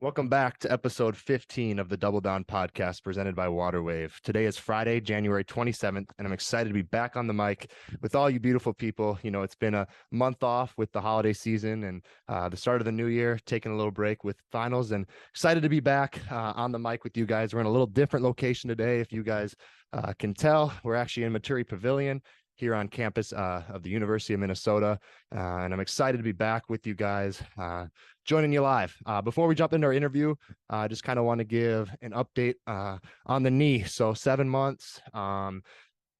Welcome back to episode 15 of the Double Down podcast presented by WaterWave. Today is Friday, January 27th, and I'm excited to be back on the mic with all you beautiful people. You know, it's been a month off with the holiday season and the start of the new year, taking a little break with finals, and excited to be back on the mic with you guys. We're in a little different location today. If you guys can tell, we're actually in Maturi Pavilion here on campus of the University of Minnesota. And I'm excited to be back with you guys, joining you live. Before we jump into our interview, I just kind of want to give an update on the knee. So 7 months.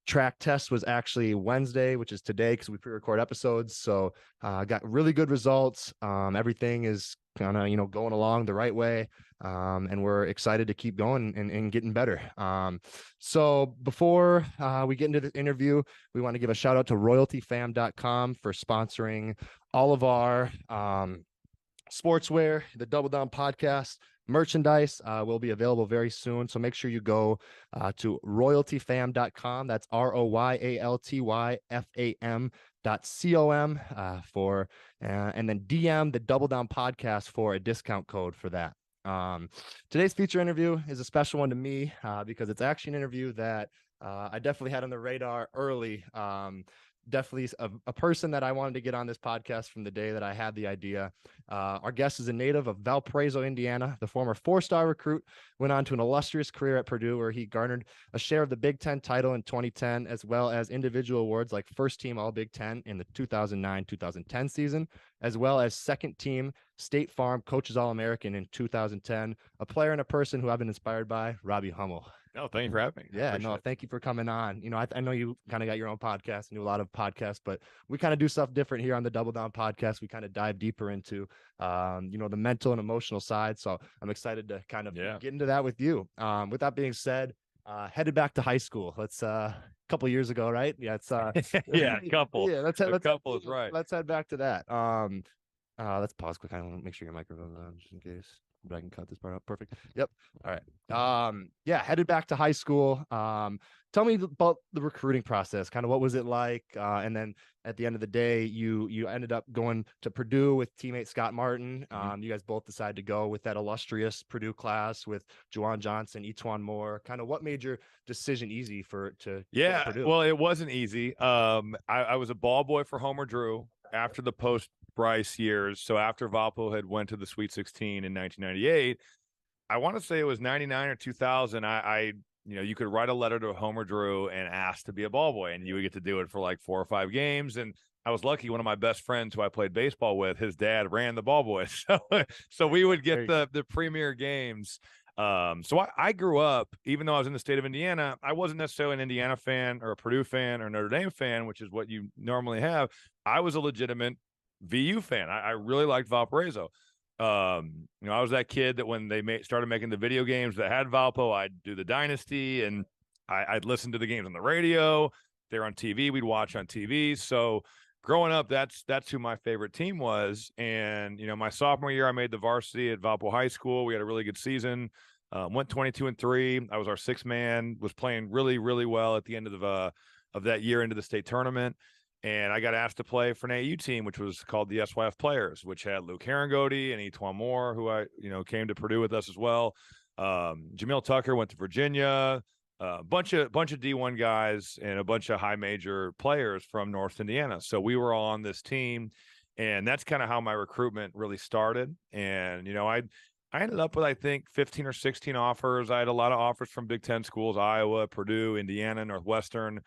Track test was actually Wednesday, which is today because we pre-record episodes. So got really good results. Everything is kind of, going along the right way. And we're excited to keep going and getting better. So before we get into the interview, we want to give a shout out to royaltyfam.com for sponsoring all of our sportswear. The Double Down podcast merchandise will be available very soon. So make sure you go to royaltyfam.com. That's ROYALTYFAM.com for and then DM the Double Down podcast for a discount code for that. Today's feature interview is a special one to me because it's actually an interview that I definitely had on the radar early. Definitely a person that I wanted to get on this podcast from the day that I had the idea. Our guest is a native of Valparaiso, Indiana. The former 4-star recruit went on to an illustrious career at Purdue, where he garnered a share of the Big Ten title in 2010, as well as individual awards like first team All Big Ten in the 2009-2010 season, as well as second team State Farm Coaches All-American in 2010. A player and a person who I've been inspired by, Robbie Hummel. No, thank you for having me. Yeah, no, thank you for coming on. You know, I know you kind of got your own podcast and do a lot of podcasts, but we kind of do stuff different here on the Double Down podcast. We kind of dive deeper into, the mental and emotional side. So I'm excited to kind of get into that with you. With that being said, headed back to high school. Let's a couple of years ago, right? Yeah, it's a couple. Yeah, let's couple is right. Let's head back to that. Let's pause quick. I want to make sure your microphone's on just in case. But I can cut this part out. Perfect. Yep. All right. Headed back to high school. Tell me about the recruiting process. Kind of what was it like? And then at the end of the day, you ended up going to Purdue with teammate Scott Martin. You guys both decided to go with that illustrious Purdue class with Juwan Johnson, Etwan Moore. Kind of what made your decision easy to Purdue? Well, it wasn't easy. I was a ball boy for Homer Drew after the post Bryce years. So after Valpo had went to the Sweet 16 in 1998, I want to say it was 99 or 2000. You could write a letter to Homer Drew and ask to be a ball boy, and you would get to do it for like 4 or 5 games. And I was lucky. One of my best friends who I played baseball with, his dad ran the ball boys. So we would get the premier games. So I grew up, even though I was in the state of Indiana, I wasn't necessarily an Indiana fan or a Purdue fan or Notre Dame fan, which is what you normally have. I was a legitimate VU fan. I really liked Valparaiso. I was that kid that when they started making the video games that had Valpo, I'd do the Dynasty, and I'd listen to the games on the radio. They're on TV. We'd watch on TV. So growing up, that's who my favorite team was. And, my sophomore year, I made the varsity at Valpo High School. We had a really good season. Went 22-3. I was our 6th man, was playing really, really well at the end of that year into the state tournament. And I got asked to play for an AU team, which was called the SYF Players, which had Luke Herringody and Etwan Moore, who came to Purdue with us as well. Jamil Tucker went to Virginia. A bunch of D1 guys and a bunch of high major players from North Indiana. So we were all on this team, and that's kind of how my recruitment really started. And I ended up with, I think, 15 or 16 offers. I had a lot of offers from Big Ten schools: Iowa, Purdue, Indiana, Northwestern.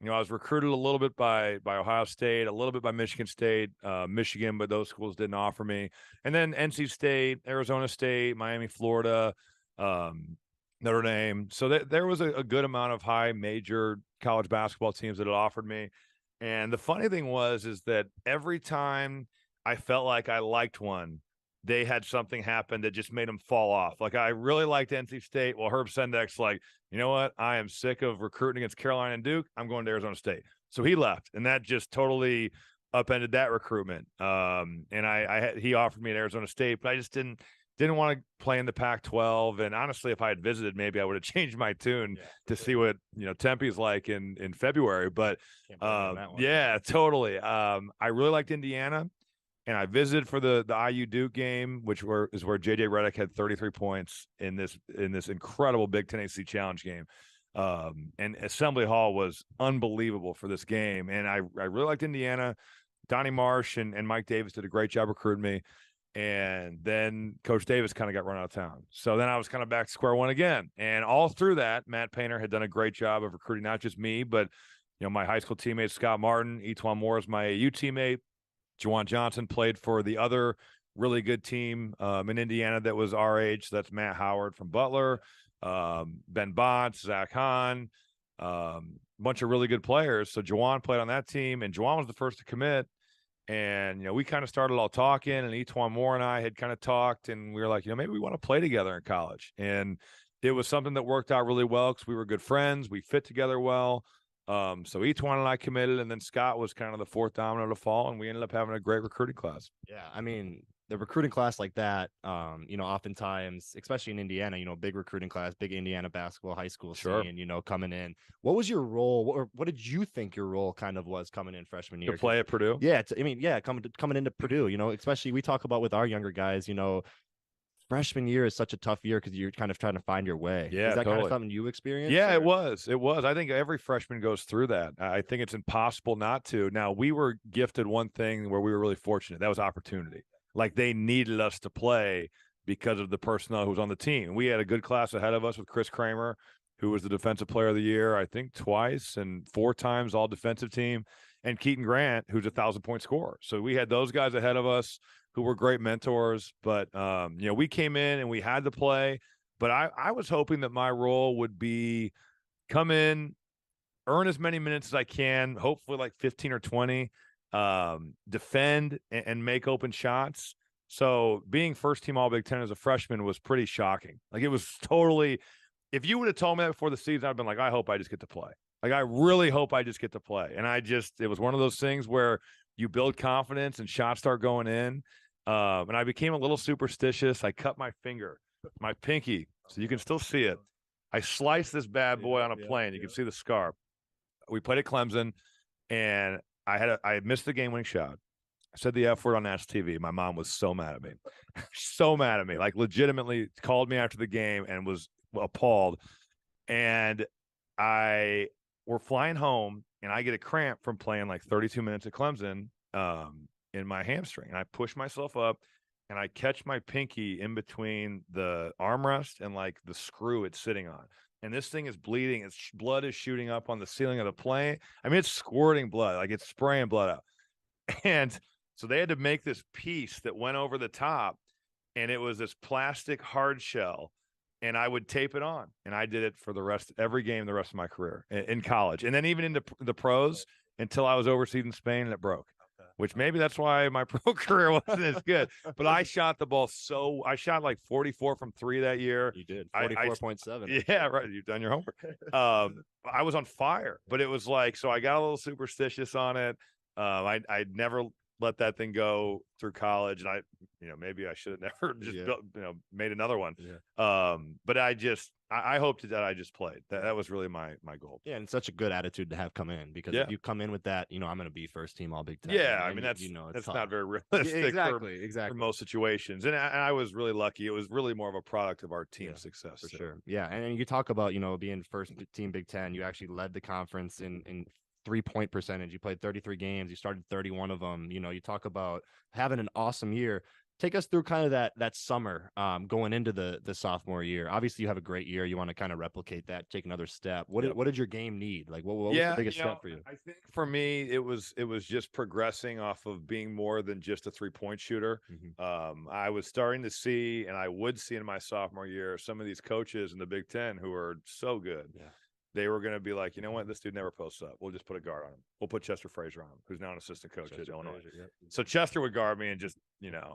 I was recruited a little bit by Ohio State, a little bit by Michigan State, Michigan, but those schools didn't offer me. And then NC State, Arizona State, Miami, Florida, Notre Dame. So there was a good amount of high major college basketball teams that had offered me. And the funny thing is that every time I felt like I liked one, they had something happen that just made them fall off. Like, I really liked NC State. Well, Herb Sendek's like, you know what? I am sick of recruiting against Carolina and Duke. I'm going to Arizona State. So he left, and that just totally upended that recruitment. And he offered me at Arizona State, but I just didn't want to play in the Pac-12. And honestly, if I had visited, maybe I would have changed my tune to see what Tempe's like in February. But yeah, totally. I really liked Indiana. And I visited for the IU Duke game, which is where JJ Redick had 33 points in this incredible Big Ten ACC Challenge game. And Assembly Hall was unbelievable for this game. And I really liked Indiana. Donnie Marsh and Mike Davis did a great job recruiting me. And then Coach Davis kind of got run out of town. So then I was kind of back to square one again. And all through that, Matt Painter had done a great job of recruiting not just me, but my high school teammate Scott Martin, Etwan Moore is my AU teammate. Juwan Johnson played for the other really good team in Indiana that was our age. So that's Matt Howard from Butler, Ben Botts, Zach Hahn, bunch of really good players. So Juwan played on that team, and Juwan was the first to commit. And, we kind of started all talking, and Etwan Moore and I had kind of talked, and we were like, maybe we want to play together in college. And it was something that worked out really well because we were good friends. We fit together well. So Etwan and I committed, and then Scott was kind of the fourth domino to fall, and we ended up having a great recruiting class. Yeah, I mean, the recruiting class like that, oftentimes, especially in Indiana, big recruiting class, big Indiana basketball, high school scene, coming in. What was your role, or what did you think your role kind of was coming in freshman year? To play at Purdue? Yeah, coming into Purdue, especially we talk about with our younger guys, freshman year is such a tough year because you're kind of trying to find your way. Yeah, is that totally. kind of something you experienced? Yeah, it was. I think every freshman goes through that. I think it's impossible not to. Now, we were gifted one thing where we were really fortunate. That was opportunity. Like, they needed us to play because of the personnel who was on the team. We had a good class ahead of us with Chris Kramer, who was the defensive player of the year, I think twice and 4 times all defensive team, and Keaton Grant, who's 1,000-point scorer. So we had those guys ahead of us who were great mentors. But, we came in and we had to play. But I was hoping that my role would be come in, earn as many minutes as I can, hopefully like 15 or 20, defend and make open shots. So being first team All Big Ten as a freshman was pretty shocking. Like, it was totally, if you would have told me that before the season, I'd been like, I hope I just get to play. Like, I really hope I just get to play. And it was one of those things where you build confidence and shots start going in. And I became a little superstitious. I cut my finger, my pinky, so you can still see it. I sliced this bad boy on a plane. You can see the scar. We played at Clemson, and I had missed the game-winning shot. I said the F word on national TV. My mom was so mad at me. So mad at me. Like, legitimately called me after the game and was appalled. And we're flying home, and I get a cramp from playing like 32 minutes at Clemson in my hamstring. And I push myself up, and I catch my pinky in between the armrest and like the screw it's sitting on. And this thing is bleeding. Its blood is shooting up on the ceiling of the plane. I mean, it's squirting blood, like it's spraying blood out. And so they had to make this piece that went over the top, and it was this plastic hard shell. And I would tape it on. And I did it for every game the rest of my career in college. And then even into the pros until I was overseas in Spain, and it broke. Which maybe that's why my pro career wasn't as good. But I shot the ball I shot like 44 from 3 that year. You did 44.7. Yeah, right. You've done your homework. I was on fire, but it was like, so I got a little superstitious on it. I'd never let that thing go through college, and maybe I should have never just made another one. Yeah. But I hoped that I just played. That was really my goal. Yeah, and such a good attitude to have come in, because if you come in with that, I'm going to be first team All Big Ten. Yeah, I mean, that's not very realistic. Exactly. For most situations, and I was really lucky. It was really more of a product of our team's success. For sure. Yeah, and you talk about being first team Big Ten. You actually led the conference in 3-point percentage. You played 33 games. You started 31 of them. You talk about having an awesome year. Take us through kind of that summer going into the sophomore year. Obviously, you have a great year. You want to kind of replicate that, take another step. What did your game need? Like, what was the biggest step for you? I think for me, it was just progressing off of being more than just a 3-point shooter. Mm-hmm. I was starting to see, and I would see in my sophomore year, some of these coaches in the Big Ten who are so good. Yeah. They were going to be like, you know what? This dude never posts up. We'll just put a guard on him. We'll put Chester Frazier on him, who's now an assistant coach at Illinois. Yep. So Chester would guard me, and just,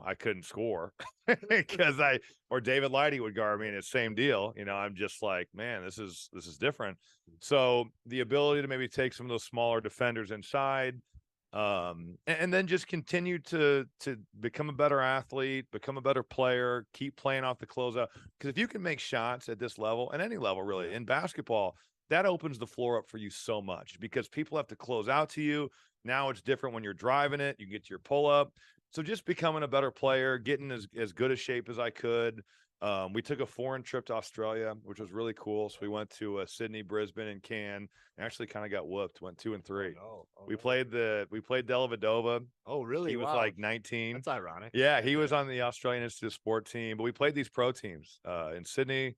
I couldn't score because or David Lighty would guard me, and it's same deal. I'm just like, man, this is different. So the ability to maybe take some of those smaller defenders inside, and then just continue to become a better athlete, become a better player, keep playing off the closeout. Because if you can make shots at this level, and any level really, in basketball, that opens the floor up for you so much, because people have to close out to you. Now it's different when you're driving it. You can get to your pull-up. So just becoming a better player, getting as good a shape as I could. We took a foreign trip to Australia, which was really cool. So we went to Sydney, Brisbane, and Cannes. Actually, kind of got whooped. Went 2-3. We played Dellavedova. Oh, really? He was like 19. That's ironic. Yeah, he was on the Australian Institute of Sport team, but we played these pro teams in Sydney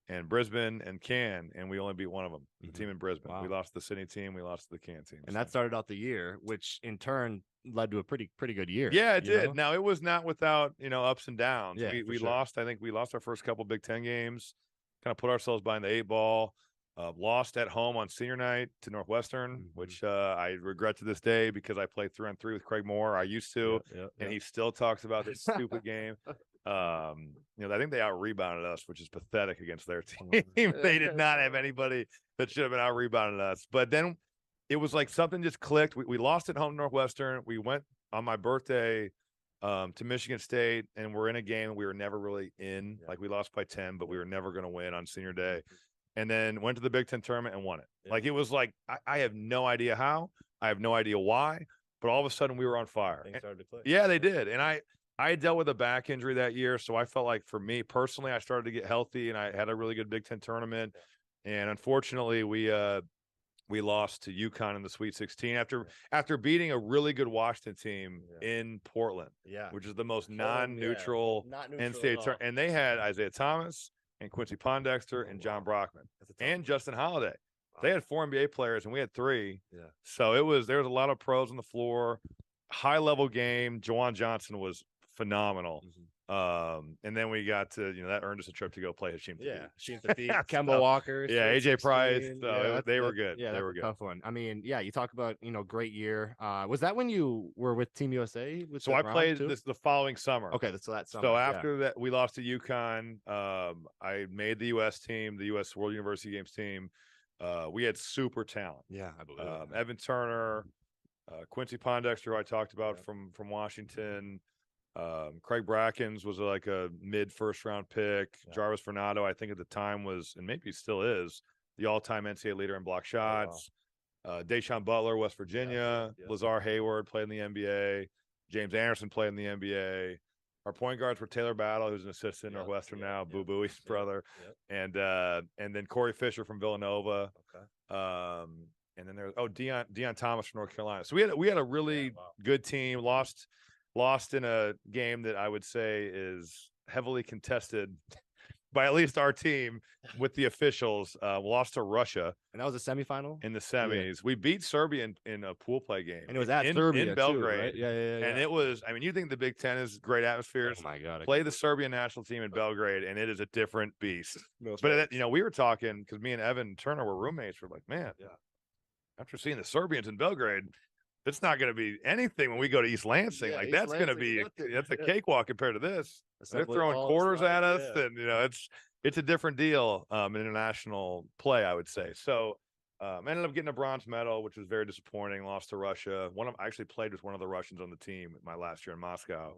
and Brisbane and Cannes, and we only beat one of them, the team in Brisbane. Wow. We lost the Sydney team, we lost the Cannes team. And that started out the year, which in turn led to a pretty good year. Yeah, it did. Now, it was not without, ups and downs. Yeah, we sure. lost, I think we lost our first couple Big Ten games, kind of put ourselves behind the 8 ball. Lost at home on senior night to Northwestern, which I regret to this day because I played 3-on-3 with Craig Moore. I used to, and he still talks about this stupid game. I think they out-rebounded us, which is pathetic against their team. They did not have anybody that should have been out-rebounded us. But then it was like something just clicked. We lost at home to Northwestern. We went on my birthday to Michigan State, and we're in a game we were never really in. Like, we lost by 10, but we were never going to win on senior day. And then went to the Big Ten tournament and won it. Like, it was like, I have no idea how. I have no idea why. But all of a sudden, we were on fire. Things started to click. Yeah, they did. And I had dealt with a back injury that year, so I felt like, for me personally, I started to get healthy, and I had a really good Big Ten tournament. And unfortunately, we lost to UConn in the Sweet 16 after beating a really good Washington team in Portland, which is the most non-neutral NCAA tournament. And they had Isaiah Thomas and Quincy Pondexter and John Brockman and Justin Holiday. Wow. They had 4 NBA players and we had 3. Yeah. So there was a lot of pros on the floor, high level game. Jawan Johnson was phenomenal. And then we got to, that earned us a trip to go play Hashim Thabeet. Yeah, Hashim Thabeet, Kemba Walker. Yeah, AJ Price. They were good. Yeah, they were good. Tough one. I mean, yeah, you talk about, great year. Was that when you were with Team USA? So I played this the following summer. Okay, so that summer. So after that, we lost to UConn. I made the US team, the US World University Games team. We had super talent. Yeah, I believe Evan Turner, Quincy Pondexter, who I talked about from Washington. Craig Brackens was like a mid first round pick. Jarvis Fernando, I think at the time was, and maybe still is, the all-time NCAA leader in block shots. Deshaun Butler, West Virginia. Lazar Hayward played in the NBA. James Anderson played in the NBA. Our point guards were Taylor Battle, who's an assistant in Northwestern now, Boo Booey's brother, and then Corey Fisher from Villanova. And then there's Deion Thomas from North Carolina. So we had a really good team. Lost in a game that I would say is heavily contested by at least our team with the officials. Lost to Russia. And that was a semifinal? In the semis. Yeah. We beat Serbia in a pool play game. And it was at Serbia in Belgrade. Too, right? Yeah. And it was, you think the Big Ten is great atmospheres. Oh, my God. Play the Serbian national team in Belgrade, and it is a different beast. But, we were talking, because me and Evan Turner were roommates. We're like, man, after seeing the Serbians in Belgrade, it's not going to be anything when we go to East Lansing. Like, that's going to be that's a cakewalk compared to this. They're throwing quarters at us, and it's a different deal in international play, I would say. So ended up getting a bronze medal, which was very disappointing. Lost to Russia. I actually played with one of the Russians on the team my last year in Moscow.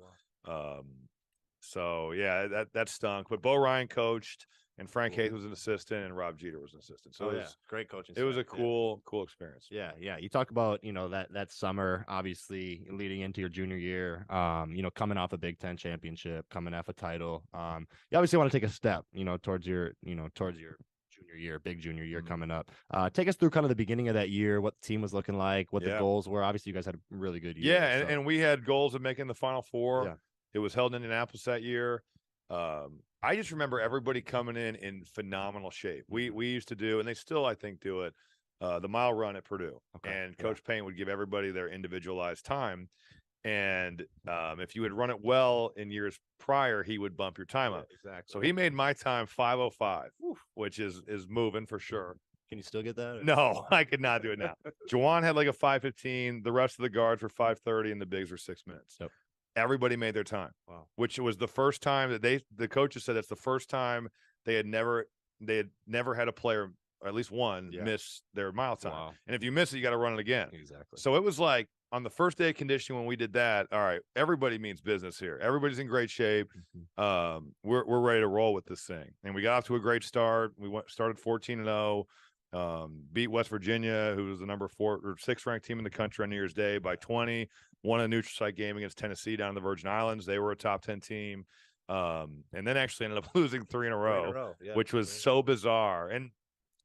So yeah, that stunk. But Bo Ryan coached. And Frank Haith was an assistant, and Rob Jeter was an assistant. So it was great coaching. It was a cool experience. Yeah. You talk about that summer, obviously leading into your junior year. Coming off a Big Ten championship, coming off a title. You obviously want to take a step, towards your junior year, big junior year coming up. Take us through kind of the beginning of that year, what the team was looking like, what the goals were. Obviously, you guys had a really good year. Yeah, and we had goals of making the Final Four. Yeah. It was held in Indianapolis that year. I just remember everybody coming in phenomenal shape. We used to do, and they still, I think, do it, the mile run at Purdue. Okay. And Coach Payne would give everybody their individualized time. And if you had run it well in years prior, he would bump your time up. Exactly. So he made my time 5:05, which is moving for sure. Can you still get that? No, I could not do it now. Jawan had like a 5:15. The rest of the guards were 5:30, and the bigs were 6 minutes. Yep. Everybody made their time. Wow. Which was the first time that the coaches said that's the first time they had never had a player, or at least one, miss their mile time. Wow. And if you miss it, you got to run it again. Exactly. So it was like on the first day of conditioning when we did that, all right, everybody means business here. Everybody's in great shape. We're ready to roll with this thing. And we got off to a great start. We started 14-0. beat West Virginia, who was the number 4 or 6 ranked team in the country on New Year's Day, by 20. Won a neutral site game against Tennessee down in the Virgin Islands. They were a top 10 team. And then actually ended up losing 3 in a row, which was so bizarre. And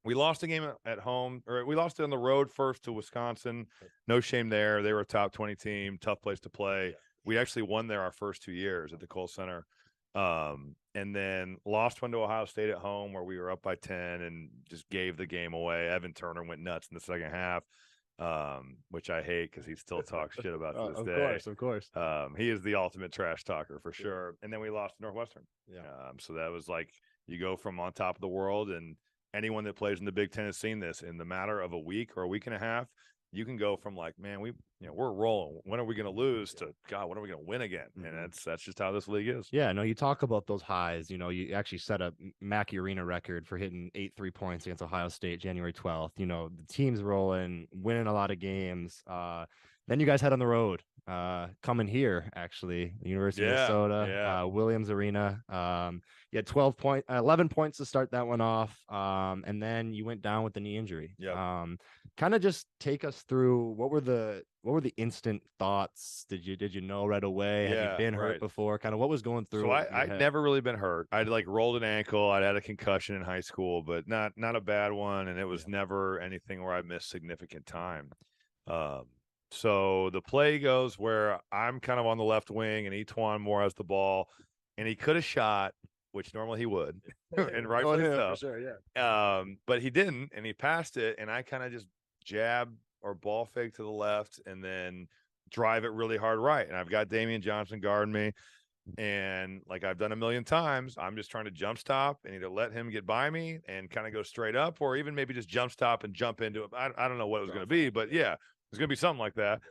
we lost a game at home, or we lost it on the road first to Wisconsin. No shame there. They were a top 20 team, tough place to play. We actually won there our first 2 years at the Kohl Center. And then lost one to Ohio State at home where we were up by 10 and just gave the game away. Evan Turner went nuts in the second half, which I hate because he still talks shit about to this day. Of course. He is the ultimate trash talker for sure. And then we lost to Northwestern. So that was like, you go from on top of the world, and anyone that plays in the Big Ten has seen this. In the matter of a week or a week and a half, you can go from like, man, we're rolling. When are we going to lose? To God, when are we going to win again? And that's just how this league is. Yeah, no, you talk about those highs. You actually set a Mackey Arena record for hitting 8 3-points against Ohio State January 12th. The team's rolling, winning a lot of games. Then you guys head on the road, coming here, actually, the University of Minnesota, Williams Arena. You had 11 points to start that one off. And then you went down with the knee injury. Kind of just take us through what were the instant thoughts? Did you know right away? Had you been hurt before? Kind of what was going through? So I'd never really been hurt. I'd like rolled an ankle. I'd had a concussion in high school, but not a bad one. And it was never anything where I missed significant time. So the play goes where I'm kind of on the left wing and Etwan Moore has the ball, and he could have shot, which normally he would, and rightfully so. For sure, but he didn't, and he passed it, and I kind of just jab or ball fake to the left and then drive it really hard right. And I've got Damian Johnson guarding me, and like I've done a million times, I'm just trying to jump stop and either let him get by me and kind of go straight up, or even maybe just jump stop and jump into it. I don't know what it was going to be, but yeah. It's going to be something like that.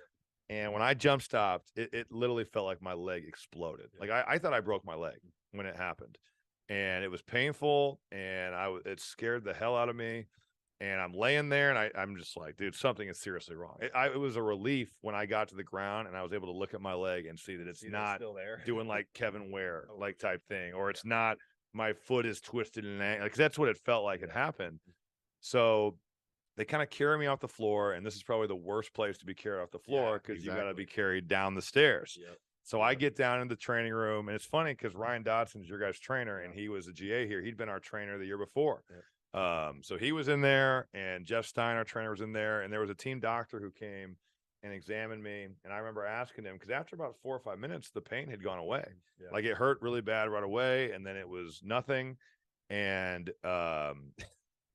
And when I jump stopped, it literally felt like my leg exploded. Like I thought I broke my leg when it happened, and it was painful, and it scared the hell out of me. And I'm laying there, and I'm just like, dude, something is seriously wrong. It was a relief when I got to the ground and I was able to look at my leg and see that it's not still there. doing like Kevin Ware like type thing, or it's not my foot is twisted and like that's what it felt like had happened. So they kind of carry me off the floor, and this is probably the worst place to be carried off the floor because you got to be carried down the stairs. So I get down in the training room, and it's funny because Ryan Dodson is your guys' trainer, and he was a GA here. He'd been our trainer the year before. So he was in there, and Jeff Stein, our trainer, was in there, and there was a team doctor who came and examined me. And I remember asking him, because after about 4 or 5 minutes, the pain had gone away. Like it hurt really bad right away, and then it was nothing. And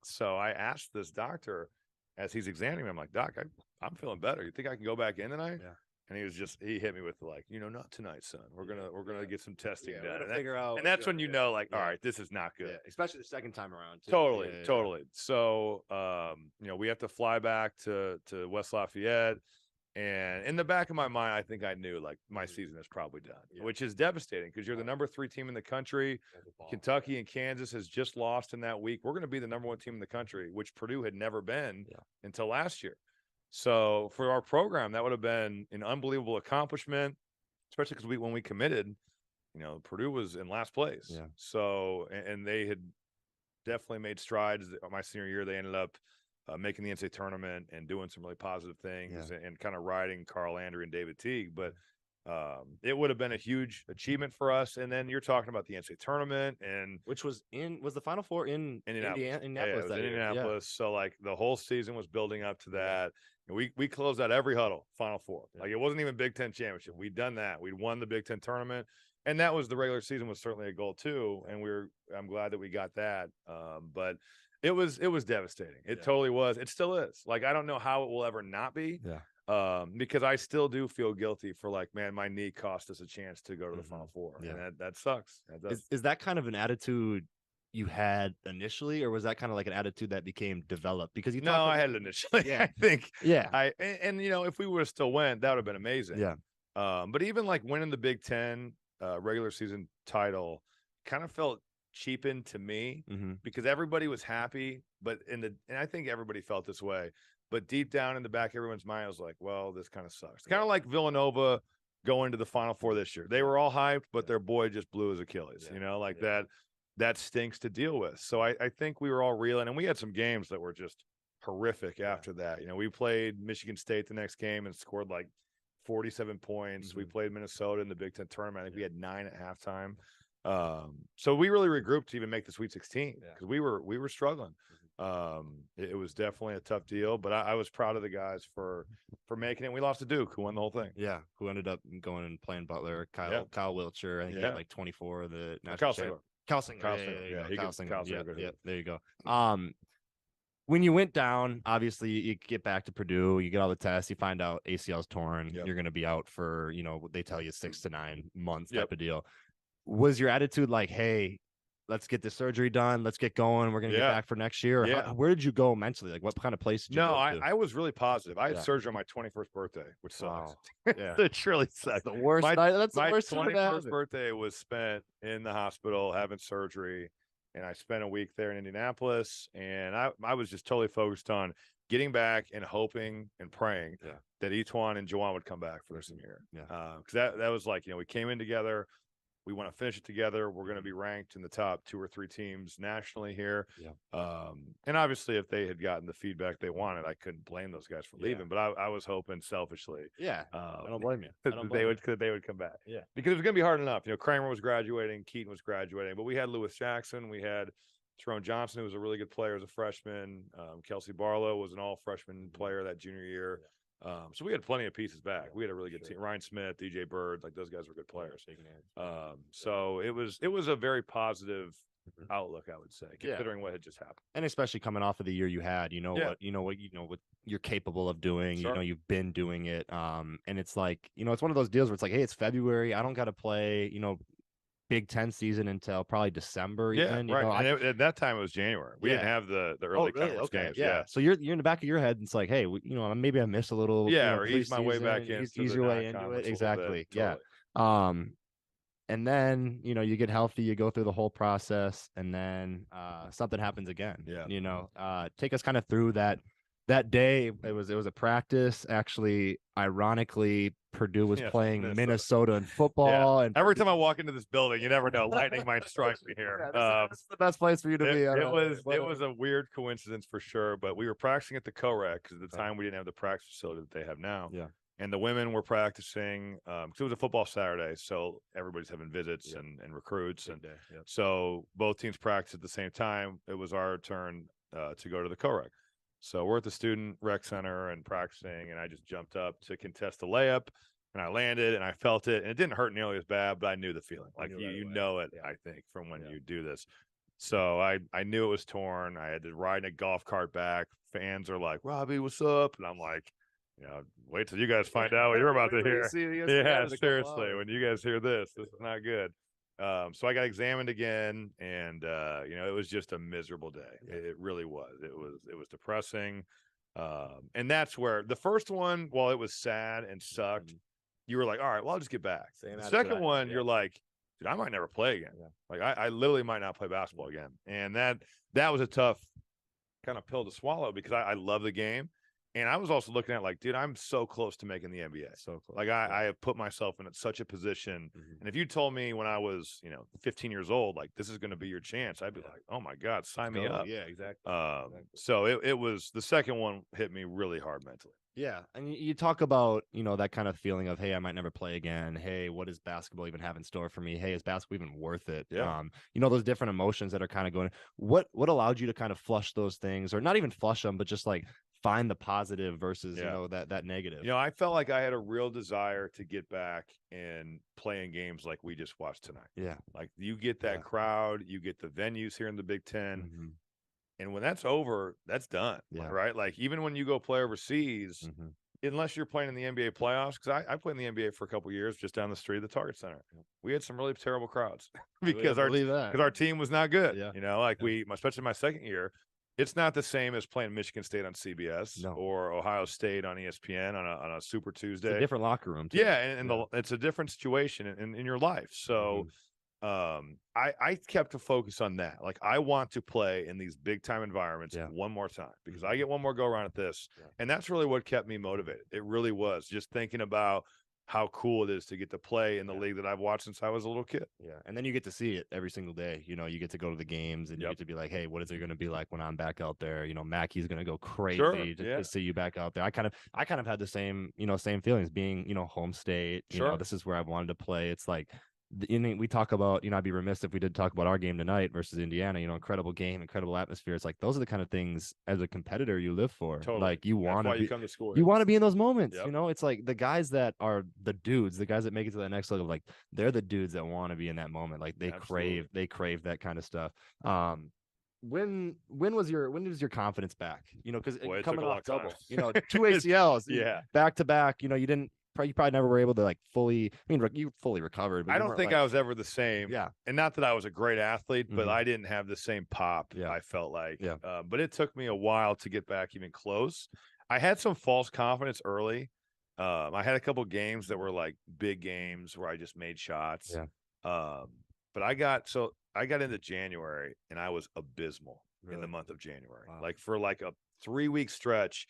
so I asked this doctor as he's examining me, I'm like, Doc, I'm feeling better. You think I can go back in tonight? And he hit me with like, not tonight, son. We're gonna get some testing done. And figure out. And that's when all right, this is not good. Especially the second time around. Too. Totally. So we have to fly back to West Lafayette. And in the back of my mind, I think I knew like my season is probably done, which is devastating because you're the number 3 team in the country. Kentucky and Kansas has just lost in that week. We're going to be the number 1 team in the country, which Purdue had never been until last year. So for our program, that would have been an unbelievable accomplishment, especially because when we committed, Purdue was in last place. So, and they had definitely made strides. My senior year, they ended up making the NCAA tournament and doing some really positive things and kind of riding Carl Landry and David Teague. But it would have been a huge achievement for us. And then you're talking about the NCAA tournament, and which was the Final Four in Indianapolis. Indianapolis. So like the whole season was building up to that. And we closed out every huddle Final Four. Like it wasn't even Big Ten championship. We'd done that. We'd won the Big Ten tournament. And that was the regular season was certainly a goal too. And I'm glad that we got that. But it was devastating. It totally was. It still is. Like, I don't know how it will ever not be. Because I still do feel guilty for like, man, my knee cost us a chance to go to the Final Four. And that sucks. Is that kind of an attitude you had initially, or was that kind of like an attitude that became developed? Because I had it initially. I think. And if we would have still went, that would have been amazing. But even like winning the Big Ten regular season title kind of felt cheapened to me because everybody was happy, and I think everybody felt this way, but deep down in the back of everyone's mind, I was like, well, this kind of sucks. Kind of like Villanova going to the Final Four this year. They were all hyped, but their boy just blew his Achilles, that that stinks to deal with. So I think we were all reeling, and we had some games that were just horrific after that. We played Michigan State the next game and scored like 47 points. We played Minnesota in the Big Ten tournament. I think we had 9 at halftime. So we really regrouped to even make the Sweet 16 because we were struggling. It was definitely a tough deal, but I was proud of the guys for making it. We lost to Duke, who won the whole thing. Yeah, who ended up going and playing Butler. Kyle Wiltshire, I think he had like 24 of the national championship. Kyle Singer. Yeah, there you go. When you went down, obviously you get back to Purdue, you get all the tests, you find out ACL's torn, you're going to be out for, they tell you 6 to 9 months type of deal. Was your attitude like, hey, let's get this surgery done, let's get going, we're going to get back for next year? Where did you go mentally? Like, what kind of place did you go to? I was really positive. I had surgery on my 21st birthday, which sucks. Yeah. It really sucks. The worst. That's the worst. My 21st birthday was spent in the hospital having surgery. And I spent a week there in Indianapolis, and I was just totally focused on getting back and hoping and praying that Etwan and Juwan would come back for their senior year. Because that was like, we came in together. We want to finish it together. We're going to be ranked in the top 2 or 3 teams nationally here. And obviously, if they had gotten the feedback they wanted, I couldn't blame those guys for leaving. But I was hoping selfishly, I don't blame you. They would come back. Because it was going to be hard enough. Kramer was graduating, Keaton was graduating, but we had Lewis Jackson, we had Tyrone Johnson, who was a really good player as a freshman. Kelsey Barlow was an all-freshman player that junior year. So we had plenty of pieces back. We had a really good team. Ryan Smith, DJ Bird, like those guys were good players. So it was a very positive outlook, I would say, considering what had just happened. And especially coming off of the year you had, what you're capable of doing. You've been doing it. And it's like, it's one of those deals where it's like, hey, it's February. I don't got to play, Big Ten season until probably December. Even, right. At that time it was January. We didn't have the early conference games. So you're in the back of your head. And it's like, hey, maybe I missed a little. Or ease my way back in. Ease your way into it. Exactly. Totally. And then you get healthy, you go through the whole process, and then something happens again. Take us kind of through that day. It was a practice. Actually, ironically, Purdue was playing Minnesota in football. And every time I walk into this building, you never know, lightning might strike me here. This is the best place for you to be. It was a weird coincidence for sure, but we were practicing at the co-rec because at the time we didn't have the practice facility that they have now. And the women were practicing because it was a football Saturday, so everybody's having visits and recruits, and so both teams practiced at the same time. It was our turn to go to the co-rec. So we're at the student rec center and practicing, and I just jumped up to contest the layup, and I landed, and I felt it, and it didn't hurt nearly as bad, but I knew the feeling. Like you know it, I think, from when you do this. So I knew it was torn. I had to ride in a golf cart back. Fans are like, "Robbie, what's up?" And I'm like, wait till you guys find out what you're about to hear. Seriously, when you guys hear this is not good. So I got examined again, and it was just a miserable day. It really was. It was depressing. And that's where the first one, while it was sad and sucked, you were like, all right, well, I'll just get back. The second one, you're like, dude, I might never play again. Like I literally might not play basketball again. And that was a tough kind of pill to swallow because I love the game. And I was also looking at like, dude, I'm so close to making the NBA. So close. Like I have put myself in such a position. And if you told me when I was, 15 years old, like this is going to be your chance, I'd be like, oh my God, sign me up. Yeah, exactly. So it was, the second one hit me really hard mentally. Yeah. And you talk about, that kind of feeling of, hey, I might never play again. Hey, what does basketball even have in store for me? Hey, is basketball even worth it? Yeah. Those different emotions that are kind of going, what allowed you to kind of flush those things, or not even flush them, but just like find the positive versus, that negative. I felt like I had a real desire to get back and playing games like we just watched tonight. Yeah. Like you get that crowd, you get the venues here in the Big Ten. And when that's over, that's done. Right. Like even when you go play overseas, unless you're playing in the NBA playoffs, because I played in the NBA for a couple of years just down the street of the Target Center. We had some really terrible crowds because our team was not good. Especially my second year. It's not the same as playing Michigan State on CBS or Ohio State on ESPN on a Super Tuesday. It's a different locker room, too. It's a different situation in your life. So I kept a focus on that. Like I want to play in these big time environments one more time because I get one more go around at this. And that's really what kept me motivated. It really was just thinking about how cool it is to get to play in the league that I've watched since I was a little kid. Yeah. And then you get to see it every single day. You know, you get to go to the games and you get to be like, hey, what is it going to be like when I'm back out there? You know, Mackey's going to go crazy to see you back out there. I kind of had the same, same feelings being, home state. You know, this is where I wanted to play. It's like, we talk about, I'd be remiss if we did talk about our game tonight versus Indiana, incredible game, incredible atmosphere. It's like, those are the kind of things as a competitor you live for. Totally. Like you want to come to school. You want to be in those moments. It's like the guys that are the dudes, the guys that make it to the next level, like they're the dudes that want to be in that moment. Like they crave that kind of stuff. When does your confidence back? Because coming off double, 2 ACLs, back to back, you probably never were able to like fully. I mean, you fully recovered. But I don't think I was ever the same. Yeah, and not that I was a great athlete, but I didn't have the same pop. Yeah. I felt like. Yeah. But it took me a while to get back even close. I had some false confidence early. I had a couple games that were like big games where I just made shots. Yeah. But I got into January and I was abysmal in the month of January. Wow. Like for like a 3-week stretch.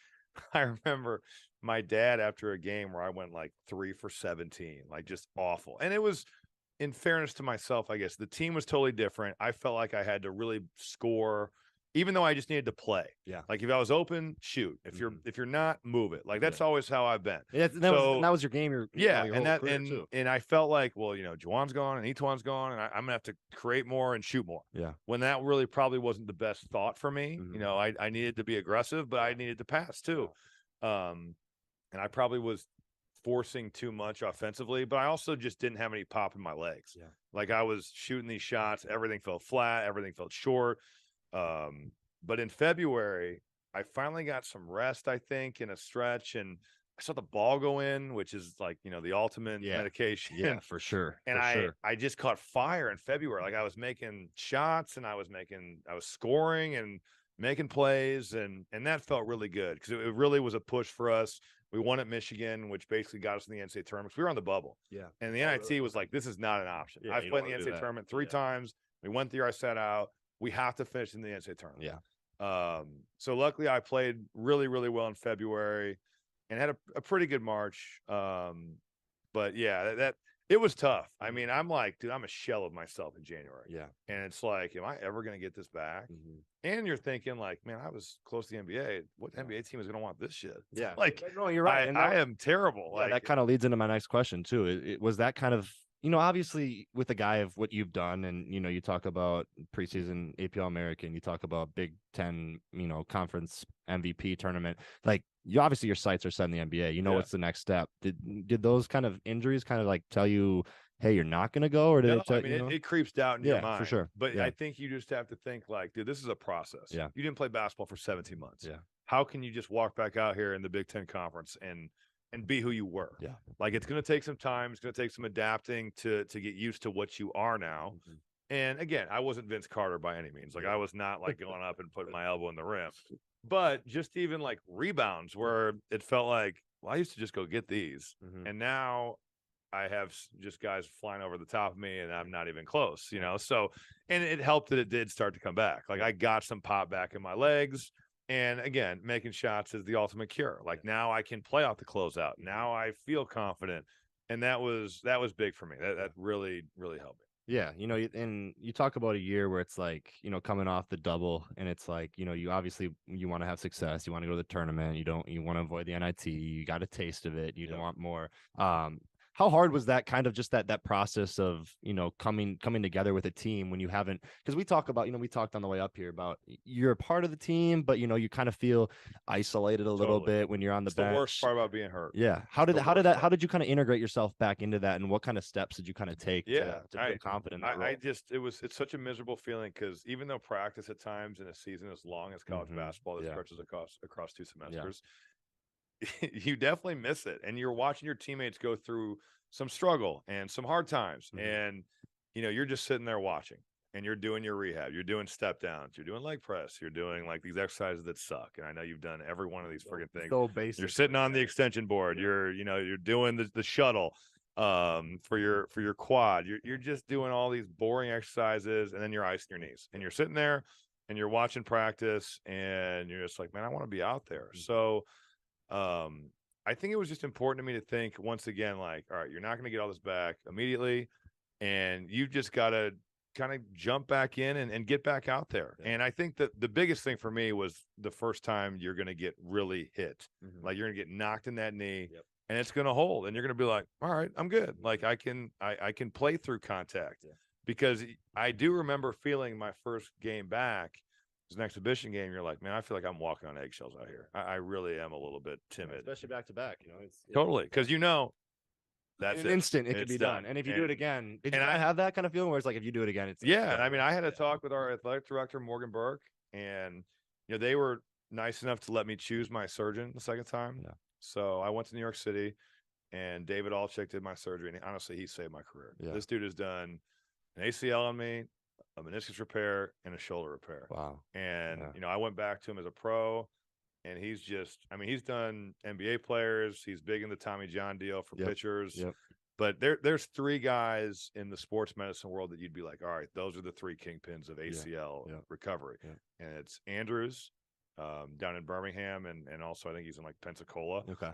I remember my dad after a game where I went like 3 for 17, like just awful. And it was, in fairness to myself, I guess the team was totally different. I felt like I had to really score, even though I just needed to play. Yeah. Like if I was open, shoot. If you're not, move it. Like that's always how I've been. Yeah. That was your game. And I felt like, well, Juwan's gone and Etuan's gone, and I'm gonna have to create more and shoot more. Yeah. When that really probably wasn't the best thought for me. I needed to be aggressive, but I needed to pass too. And I probably was forcing too much offensively, but I also just didn't have any pop in my legs. Yeah. Like I was shooting these shots, everything felt flat, everything felt short. But in February, I finally got some rest, I think, in a stretch, and I saw the ball go in, which is like, the ultimate medication. Yeah, for sure. And I just caught fire in February. Like I was making shots and I was scoring and making plays, and that felt really good because it really was a push for us. We won at Michigan, which basically got us in the NCAA tournament. We were on the bubble. Yeah. And the NIT was like, this is not an option. Yeah, I've played in the NCAA tournament 3 times. We went the year I set out. We have to finish in the NCAA tournament. Yeah. So luckily I played really, really well in February and had a pretty good March. But yeah, it was tough. I mean, I'm like, dude, I'm a shell of myself in January. Yeah. And it's like, am I ever going to get this back? Mm-hmm. And you're thinking like, man, I was close to the NBA. What NBA team is going to want this shit? Yeah. Like, no, you're right. I am terrible. Yeah, that kind of leads into my next question too. It was that kind of, obviously with a guy of what you've done and, you talk about preseason APL American, you talk about Big Ten, conference MVP tournament, like obviously your sights are set in the NBA, what's the next step. Did those kind of injuries kind of like tell you, hey, you're not going to go, or did it creeps doubt in your mind for sure. But I think you just have to think like, dude, this is a process. Yeah. You didn't play basketball for 17 months. Yeah. How can you just walk back out here in the Big Ten conference and be who you were? Yeah. Like it's going to take some time. It's going to take some adapting to get used to what you are now. Mm-hmm. And again, I wasn't Vince Carter by any means. Like I was not like going up and putting my elbow in the rim, but just even like rebounds where it felt like, well, I used to just go get these. Mm-hmm. And now I have just guys flying over the top of me and I'm not even close, So, and it helped that it did start to come back. Like I got some pop back in my legs. And again, making shots is the ultimate cure. Like now I can play out the closeout. Now I feel confident. And that was big for me. That really, really helped me. Yeah. And you talk about a year where it's like, coming off the double and it's like, you obviously you want to have success. You want to go to the tournament. You want to avoid the NIT. You got a taste of it. You don't want more. How hard was that kind of just that process of, coming together with a team when you haven't, because we talk about, we talked on the way up here about you're a part of the team, but you kind of feel isolated a little bit when you're on the bench. The worst part about being hurt. Yeah. How did you kind of integrate yourself back into that, and what kind of steps did you kind of take to feel confident in that role? It's such a miserable feeling because even though practice at times in a season as long as college basketball that stretches across 2 semesters, you definitely miss it. And you're watching your teammates go through some struggle and some hard times. Mm-hmm. And, you're just sitting there watching and you're doing your rehab. You're doing step downs. You're doing leg press. You're doing like these exercises that suck. And I know you've done every one of these friggin' things. So basic. You're sitting on the extension board. You're doing the shuttle for your quad. You're just doing all these boring exercises, and then you're icing your knees. And you're sitting there and you're watching practice and you're just like, man, I want to be out there. So I think it was just important to me to think once again, like, all right, you're not going to get all this back immediately, and you just got to kind of jump back in and get back out there. Yeah. And I think that the biggest thing for me was the first time you're going to get really hit, like you're going to get knocked in that knee. Yep. And it's going to hold, and you're going to be like, all right, I'm good. Like I can play through contact, because I do remember feeling my first game back. It was an exhibition game. You're like, man, I feel like I'm walking on eggshells out here. I really am a little bit timid, especially back to back. It's totally, because that's in an instant it could be done. done. And if you do it again, did you have that kind of feeling where it's like if you do it again, it's I mean, I had a talk with our athletic director Morgan Burke, and they were nice enough to let me choose my surgeon the second time. Yeah. So I went to New York City, and David Alchick did my surgery, and honestly, he saved my career. Yeah. This dude has done an ACL on me, a meniscus repair, and a shoulder repair. Wow. And I went back to him as a pro, and he's done NBA players. He's big in the Tommy John deal for pitchers. Yep. But there's three guys in the sports medicine world that you'd be like, all right, those are the three kingpins of ACL recovery. Yeah. And it's Andrews down in Birmingham, and also I think he's in like Pensacola. Okay.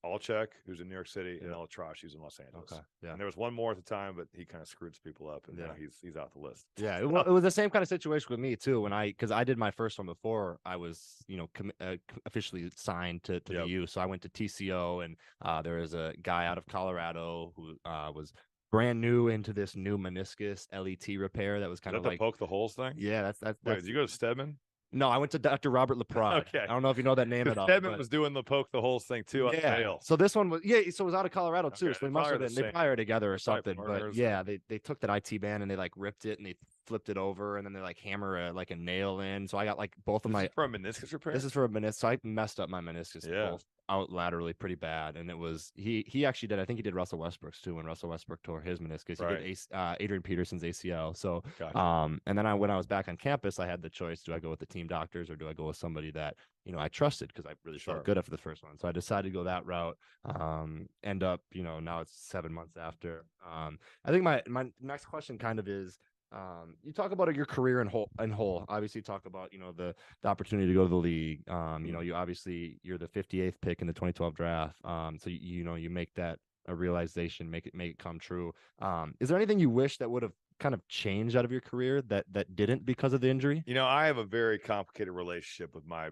Alchek, who's in New York City, and Elatrash, who's in Los Angeles. Okay. Yeah. And there was one more at the time, but he kind of screwed people up, and now he's out the list. Yeah, it was the same kind of situation with me too. Because I did my first one before I was officially signed to the U. So I went to TCO, and there was a guy out of Colorado who was brand new into this new meniscus LET repair that was kind of like the poke the holes thing. Yeah, that's. Wait, did you go to Stedman? No, I went to Dr. Robert LaPrade. Okay. I don't know if you know that name at all. Stedman was doing the poke the holes thing too. Yeah. So this one was so it was out of Colorado too. Okay. So they must have been they probably were together or something. But yeah, they took that IT band and they like ripped it and they flipped it over and then they like hammer a nail in. So I got like both of my for a meniscus repair. This is for a meniscus. So I messed up my meniscus. Yeah. Out laterally pretty bad, and it was he actually did. I think he did Russell Westbrook's too when Russell Westbrook tore his meniscus. He did Adrian Peterson's ACL. So and then when I was back on campus, I had the choice: do I go with the team doctors or do I go with somebody that I trusted because I really felt good after the first one. So I decided to go that route. End up now it's 7 months after. I think my next question kind of is. You talk about your career in whole. Obviously, you talk about the opportunity to go to the league. You're the 58th pick in the 2012 draft. So you make that a realization, make it come true. Is there anything you wish that would have kind of changed out of your career that didn't because of the injury? I have a very complicated relationship with my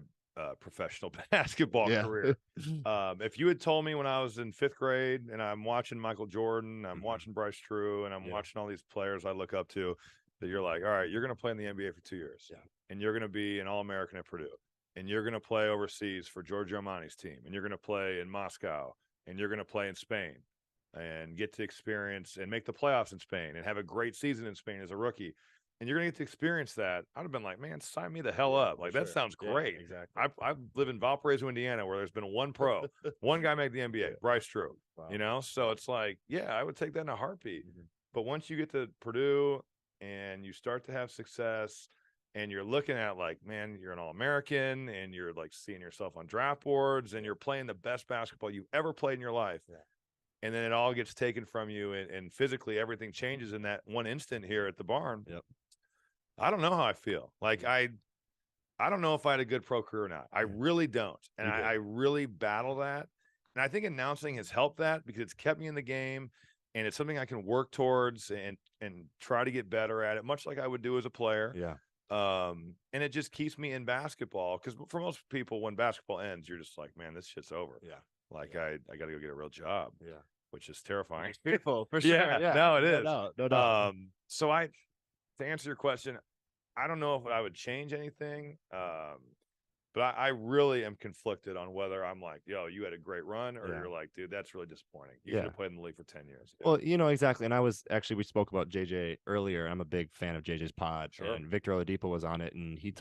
professional basketball career. If you had told me when I was in 5th grade and I'm watching Michael Jordan, I'm watching Bryce Drew, and I'm watching all these players I look up to, that you're like, all right, you're going to play in the NBA for 2 years, and you're going to be an All-American at Purdue, and you're going to play overseas for Giorgio Armani's team, and you're going to play in Moscow, and you're going to play in Spain, and get to experience and make the playoffs in Spain, and have a great season in Spain as a rookie. And you're going to get to experience that. I'd have been like, man, sign me the hell up. Like, that sounds great. Yeah, exactly. I live in Valparaiso, Indiana, where there's been one pro, one guy make the NBA, Bryce Drew, So it's like, I would take that in a heartbeat. But once you get to Purdue and you start to have success and you're looking at like, man, you're an All-American and you're like seeing yourself on draft boards and you're playing the best basketball you've ever played in your life. And then it all gets taken from you and physically everything changes in that one instant here at the barn. I don't know how I feel. Like I don't know if I had a good pro career or not. I really don't. And I really battle that. And I think announcing has helped that because it's kept me in the game and it's something I can work towards and try to get better at it, much like I would do as a player. And it just keeps me in basketball. Because for most people, when basketball ends, you're just like, man, this shit's over. Like I got to go get a real job. Which is terrifying. People, for sure. No, it is. No doubt. So to answer your question, I don't know if I would change anything. But I really am conflicted on whether I'm like, yo, you had a great run, or you're like, dude, that's really disappointing. You should have played in the league for 10 years. Well, exactly. And we spoke about JJ earlier. I'm a big fan of JJ's pod. And Victor Oladipo was on it, and he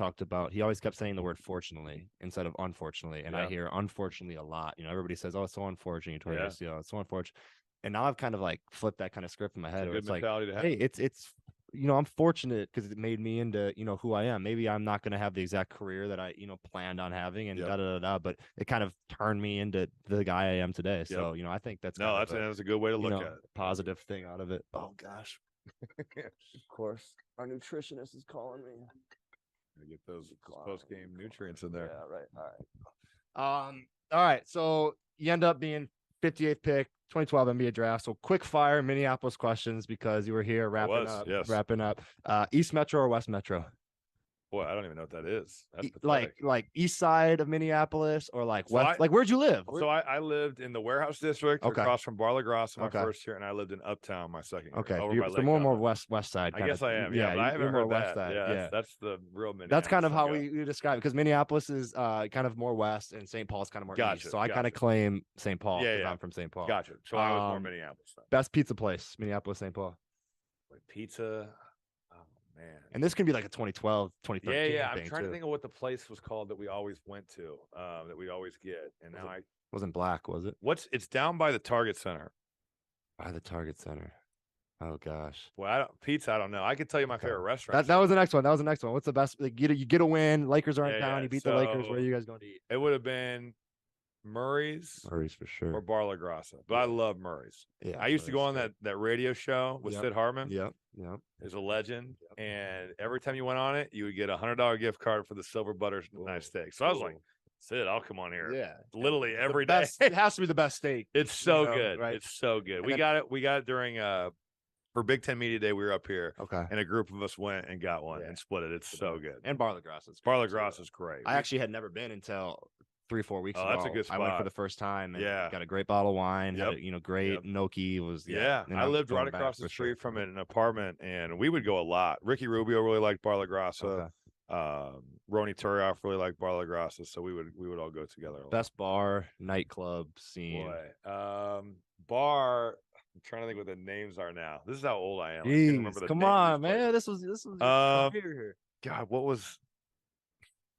always kept saying the word fortunately instead of unfortunately. And I hear unfortunately a lot. Everybody says, oh, it's so unfortunate you tore your ACL. It's so unfortunate. And now I've kind of like flipped that kind of script in my head. It's like, hey, it's I'm fortunate because it made me into, who I am. Maybe I'm not going to have the exact career that I, planned on having and but it kind of turned me into the guy I am today. So, I think that's a good way to look at it. Positive thing out of it. Oh gosh. Of course. Our nutritionist is calling me. Get those post-game nutrients in there. Yeah, right. All right. All right. So you end up being 58th pick, 2012 NBA draft. So quick fire Minneapolis questions because you were here wrapping up. East Metro or West Metro? Boy, I don't even know what that is. That's like east side of Minneapolis or like So west? Like where'd you live? So I lived in the warehouse district across from Bar La Grasse my first year, and I lived in Uptown my second year. Okay, over by so more west side. I guess I am. Yeah, but I haven't heard west that. side. Yeah, that's the real Minneapolis. That's kind of how we describe it because Minneapolis is kind of more west and St. Paul's kind of more east. So I kind of claim St. Paul because I'm from St. Paul. Gotcha. So I was more Minneapolis. Best pizza place, Minneapolis, St. Paul. Pizza. Man. And this can be like a 2012, 2013. Yeah. I'm trying to think of what the place was called that we always went to, that we'd always get. And now wasn't Black, was it? It's down by the Target Center. By the Target Center. Oh gosh. Well, pizza, I don't know. I could tell you my favorite restaurant. That was the next one. What's the best? Like, you get a win. Lakers aren't down. You beat the Lakers. Where are you guys going to eat? It would have been Murray's for sure, or Bar La Grasse, but I love Murray's. Yeah, I used to go on that radio show with Sid Hartman. Yep. Is a legend, and every time you went on it, you would get $100 gift card for the silver butter nice steak. So I was like, Sid, I'll come on here. Yeah, literally every day. It has to be the best steak. It's so good. Right? It's so good. We got it during for Big Ten Media Day. We were up here, and a group of us went and got one and split it. It's so good. And Bar La Grasse is great. I actually had never been until 3-4 weeks ago. That's a good spot. I went for the first time and got a great bottle of wine. Had great gnocchi. Was I lived right across the street from an apartment, and we would go a lot. Ricky Rubio really liked Bar La Grasse. Ronnie Turioff really liked Bar La Grasse, so we would all go together. Best bar nightclub scene. Bar. I'm trying to think what the names are now. This is how old I am. Jeez, come on, man. This was here. God, what was?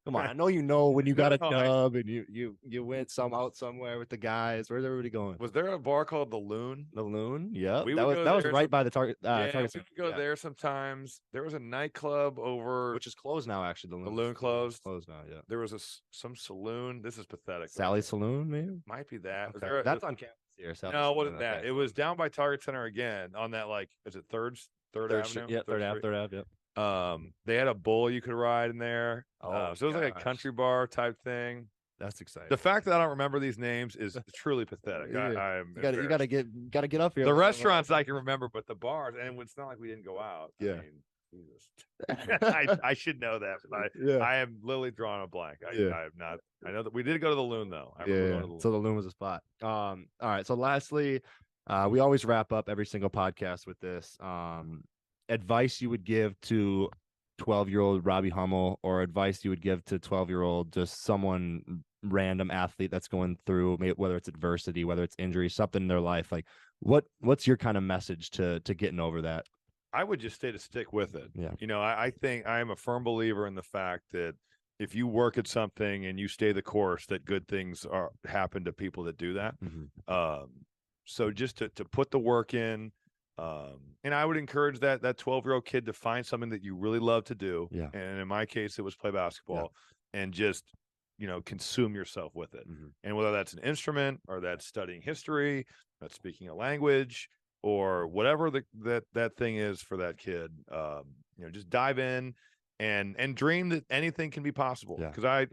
Come on, I know when you got a dub and you went out somewhere with the guys. Where's everybody going? Was there a bar called the Loon? The Loon, yeah. That was right by the Target. We would go there sometimes. There was a nightclub over, which is closed now. Actually, the Loon closed. Closed now. Yeah. There was some saloon. This is pathetic. Sally's Saloon, maybe. Might be that. Okay. That's on campus here. No, it wasn't that. It was down by Target Center again on that is it Third Avenue? Yeah, Third Ave. Yeah. They had a bull you could ride in there. So it was like a country bar type thing. That's exciting. The fact that I don't remember these names is truly pathetic. Yeah. You gotta get up here. The restaurants I can remember, but the bars, and it's not like we didn't go out. Yeah. I mean, Jesus. I should know that, but I am literally drawing a blank. I have not. I know that we did go to the Loon though. So the Loon was a spot. All right. So lastly, we always wrap up every single podcast with this. Advice you would give to 12-year-old Robbie Hummel, or advice you would give to 12-year-old just someone random athlete that's going through, whether it's adversity, whether it's injury, something in their life. Like what's your kind of message to getting over that? I would just stick with it. Yeah. I think I am a firm believer in the fact that if you work at something and you stay the course, that good things happen to people that do that. Mm-hmm. So just to put the work in. And I would encourage that 12-year-old kid to find something that you really love to do. Yeah. And in my case, it was play basketball, and just, consume yourself with it. Mm-hmm. And whether that's an instrument or that's studying history, that's speaking a language, or whatever that thing is for that kid, just dive in and dream that anything can be possible. Because I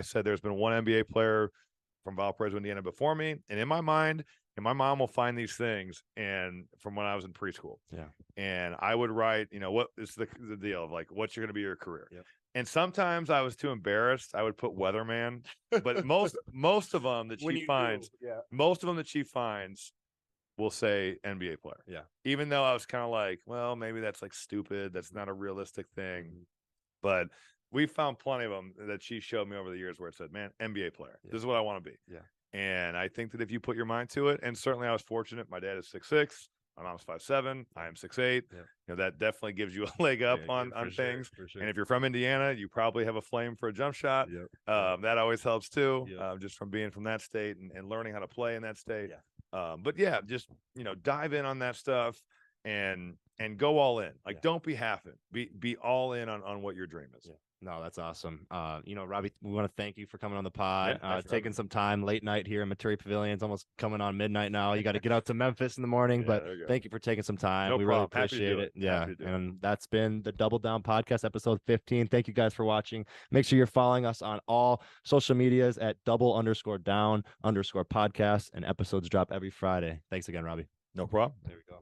said there's been one NBA player from Valparaiso, Indiana before me. And in my mind, and my mom will find these things, and from when I was in preschool, and I would write, what is the deal of like, what's going to be your career? Yep. And sometimes I was too embarrassed. I would put weatherman, but most of them that she finds will say NBA player. Yeah. Even though I was kind of like, well, maybe that's like stupid. That's not a realistic thing. Mm-hmm. But we found plenty of them that she showed me over the years where it said, man, NBA player. Yeah. This is what I want to be. Yeah. And I think that if you put your mind to it, and certainly I was fortunate. My dad is 6'6", my mom's 5'7", I am 6'8". Yeah. That definitely gives you a leg up on things. Sure. And if you're from Indiana, you probably have a flame for a jump shot. Yep. That always helps too, Yep. just from being from that state and learning how to play in that state. But just dive in on that stuff and go all in. Like don't be half in. Be all in on what your dream is. No, that's awesome. Robbie, we want to thank you for coming on the pod, thanks for having taking me. some time late night here in Materi Pavilion. It's almost coming on midnight now. You got to get out to Memphis in the morning, Yeah, but there you go. thank you for taking some time. No We really problem. Happy to appreciate do it. it. Yeah. Happy to do it. And that's been the Double Down Podcast, episode 15. Thank you guys for watching. Make sure you're following us on all social medias at double_down_podcast, and episodes drop every Friday. Thanks again, Robbie. No problem. There we go.